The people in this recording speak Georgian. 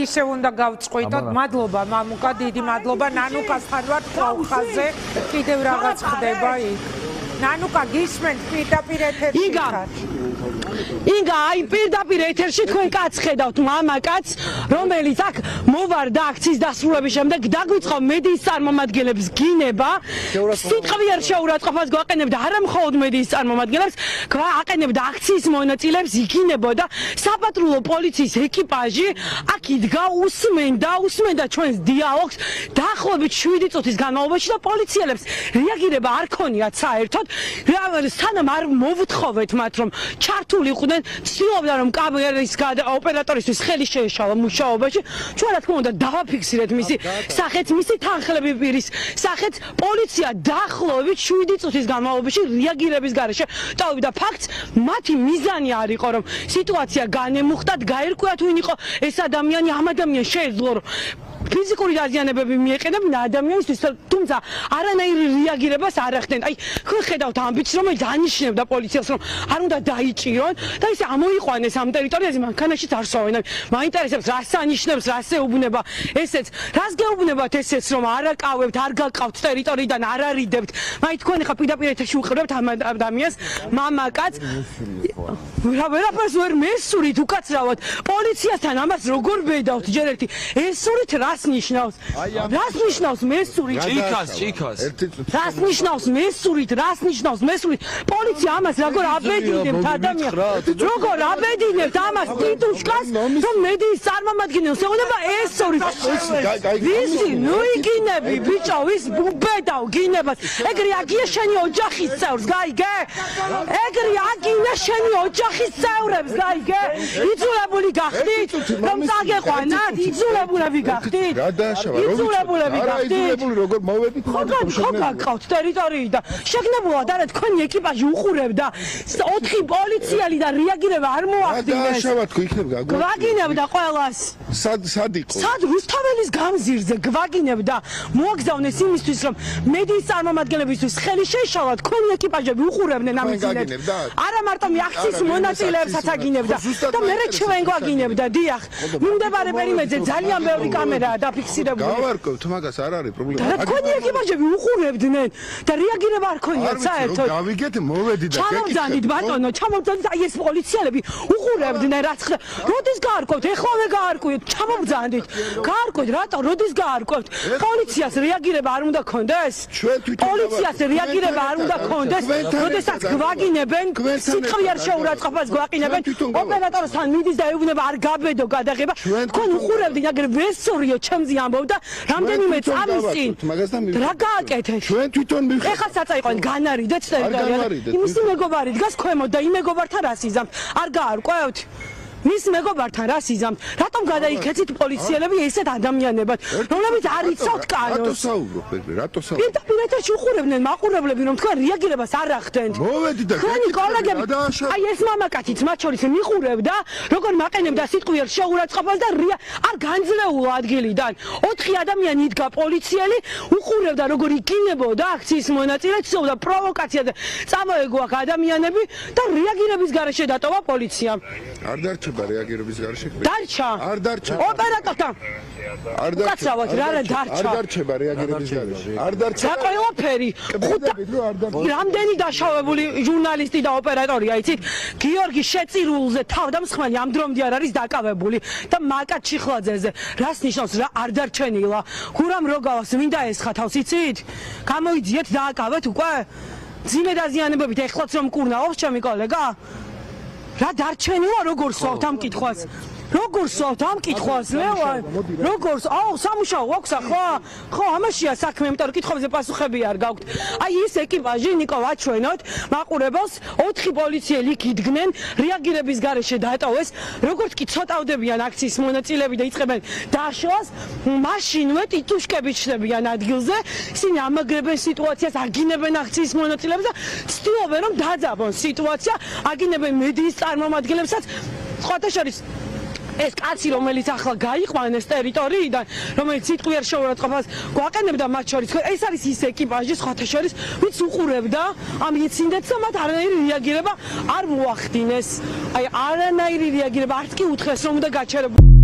ისე უნდა გავწყვიტოთ. მადლობა მამუკა, დიდი მადლობა. ნანუკასთან ვარ ხალხაზე. კიდევ რაღაც ხდება იქ. ნანუკა გისმენთ პირდაპირ ეთერში. ინგა, აი პირდაპირ ეთერში თქვენ კაცს ხედავთ, მამაკაცს, რომელიც აქ მოვარდა აქციის დასრულების შემდეგ დაგვიწყო მედიის წარმომადგენლებს გინება, სიტყვიერ შეურაცხყოფას გვაყენებდა არა მხოლოდ მედიის წარმომადგენლებს, აყენებდა აქციის მონაწილეებს, იგინებოდა საპატრულო პოლიციის ეკიპაჟი, აქ იდგა, უსმენდა ჩვენს დიალოგს, დაახლოებით 7 წუთის განმავლობაში და პოლიციელებს რეაგირება არ ქონიათ საერთოდ, სანამ არ მოვთხოვეთ მათ, რომ ჩართული იყვნენ, ცდილობდა რომ კამერის ოპერატორისთვის ხელი შეეშალა მუშაობაში. ჩვენ რა თქმა უნდა დავაფიქსირეთ მისი სახეც, მისი თანხლები პირის სახეც. პოლიცია დაახლოებით 7 წუთის განმავლობაში რეაგირების გარეშე ტოვებდა ფაქტს. მათი მიზანი არ იყო რომ სიტუაცია განემუხტათ, გაერკვიათ ვინ იყო ეს ადამიანი, ამ ადამიანს შეეძლო რომ ფიზიკური დაზიანებები მიეყენებინა ადამიანისთვის, თუმცა არანაირი რეაგირებას არ ახდენდა. აი, ხო ხედავთ ამბიც, რომელიც ანიშნებდა პოლიციას, რომ არ უნდა დაიჭირონ და ისე ამოიყვანეს ამ ტერიტორიაზე, მანქანაშიც არ სვავენ. მაინტერესებს, რას ანიშნებს, რას ეუბნება ესეც, რას გეუბნებათ ესეც, რომ არ აკავებთ, არ გაკავთ ტერიტორიიდან, არ არიდებთ. მაინც თქვენ ხა პირდაპირ ეთერში უყურებთ ამ ადამიანს, მამაკაცს. ვერაფერს ვერ მესურით უკაცრავად. პოლიციასთან ამას როგორ ბედავთ ჯერ ერთი. ესურით რას ნიშნავს? რას ნიშნავს მესურით? ჭიქას. რას ნიშნავს მესურით? რას ნიშნავს მესურით? პოლიცია ამას როგორ აბედინებთ ადამიანს? როგორ აბედინებთ ამას ტიტუშკას, რომ მედიის წარმომადგენელს ეუბნება ესურით? ვისი? ნუ იგინები ბიჭო, ვის ბედავ გინებას? ეგრე აგია შენი ოჯახის წევრს, გაიგე? ეგრე აგია შენი ოჯახის წევრებს, გაიგე? იძულებული გახდით, რომ წაგეყვანათ? იძულებულები გახდით? იძულებულები გახდით? როგორ მოვედით? ხო გაგყავთ ტერიტორიიდან. შეგნებულად არა თქვენი ეკიპაჟი უყურებდა. 4 პოლიციელი და რეაგირება არ მოახდინეს. დააშავათ იქნებ გვაგინებდა ყველას. სად იყო? სად რუსთაველის გამზირზე გვაგინებდა. მოაგზავნეს იმისთვის, რომ მედიის წარმომადგენლებისთვის ხელი შეეშალა, თქვენი ეკიპაჟები უყურებდნენ ამ ძილებს. არა მარტო აქციის მონაწილეებსაც აგინებდა და მერე ჩვენ გვაგინებდა. დიახ, მიმდებარე პერიმეტრზე ძალიან ბევრი კამერაა დაფიქსირებული. გავარკვევთ, მაგას არ არის პრობლემა. და თქვენი ეკიპაჟები უყურებდნენ და რეაგირება არ ქონიათ საერთოდ. გავიგეთ, მოვედით და ჩამოვძანდით ბატონო, ჩამოვძანდით, აი ეს პოლიციელები უყურებდნენ რაც ხდება. როდის გაარკვევთ? ეხლავე გაარკვევთ, ჩამოვძანდით. გაარკვევთ, რატო? როდის გაარკვევთ? პოლიციას რეაგირება არ უნდა ქონდეს? პოლიციას რეაგირება არ უნდა ქონდეს? როდესაც გვაგინებენ, სიტყვიერ შეურაცხყოფას გვაყინებენ, ოპერატორთან მიდის და ეუბნება არ გაბედო გადაღება. თქვენ უყურებდით, აგერ ვესურიო ჩემზე ამბობდა, რამდენიმე წამის წინ. რა გააკეთეთ? ჩვენ თვითონ მივხვდით. ეხლა საწაიყვანთ, განარიდეთ ტერიტორიაზე. იმისი მეგობარი დგას ქვემოთ და იმ მეგობართან რას იზამთ? არ გაარკვევთ? მის მეგობართან რას იზამთ? რატომ გადაიქეცით პოლიციელები ესეთ ადამიანებად, რომლებიც არ იცავთ კანონს? რატო საუბრობ ეგრე? რატო საუბრობ? პირდაპირ ეთერში უყურებდნენ მაყურებლები, რომ თქვენ რეაგირებას არ ახდენთ. მოვედით და თქვენი კოლეგები, აი ეს მამაკაციც მათ შორის მიყურებდა, როგორ მაყენებდა სიტყვიერ შეურაცხყოფას და არ განძლეულა ადგილიდან. 4 ადამიანი იდგა პოლიციელი, უყურებდა როგორ იგინებოდა აქციის მონაწილე, ცდილობდა პროვოკაციაზე წამოეგო აქ ადამიანები და რეაგირების გარეშე დატოვა პოლიციამ. არ დარჩება რეაგირების გარეშე? დარჩა. არ დარჩება. ოპერატორთან. არ დარჩება. არ დარჩება რეაგირების გარეშე. არ დარჩება. ყველაფერი. რამდენი დაშავებული ჟურნალისტი და ოპერატორია, იცით? გიორგი შეწირულზე თავდამსხმელი ამ დრომდე არ არის დაკავებული და მაკაც ჩიხლაძეზე. რას ნიშნავს რა არ დარჩენილა? გურამ როგავს მინდა ესხა თავს, იცით? გამოიძიეთ დააკავეთ უკვე? ძიმე დაზიანებებით ეხლაც რომ მკურნაობს ჩემი კოლეგა? რა დარჩენილა როგორ სვავთ ამ კითხვას? როგორ სვავთ ამ კითხვას, ლევან? როგორ? აუ, სამუშაო აქვს ახლა? ხო, ამაშია საქმე, იმიტომ რომ კითხვებზე პასუხები არ გაქვთ. აი ეს ეკიპაჟი, ნიკო, ვაჩვენოთ, მაყურებელს 4 პოლიციელი იქ იდგნენ, რეაგირების გარეშე დატოვეს, როგორც კი ცოტავდებიან აქციის მონაწილეები და იწყებენ დაშლას, მაშინვე ტიტუშკები ჩნდებიან ადგილზე, ისინი ამაგრებენ სიტუაციას, აგინებენ აქციის მონაწილეებს და ცდილობენ რომ დაძაბონ სიტუაცია, აგინებენ მედიის წარმომადგენლებსაც, სხვათა შორის ეს კაცი, რომელიც ახლა გაიყვანეს ტერიტორიიდან, რომელიც სიტყვიერ შეურაცხყოფას გვაყენებდა მათ შორის, ეს არის ის ეკიპაჟი, სხვათა შორის, ვინც უყურებდა ამ ინციდენტს და მათ არანაირი რეაგირება არ მოახდინეს. აი, არანაირი რეაგირება, არც კი უთხრეს, რომ უნდა გაჩერებულიყო.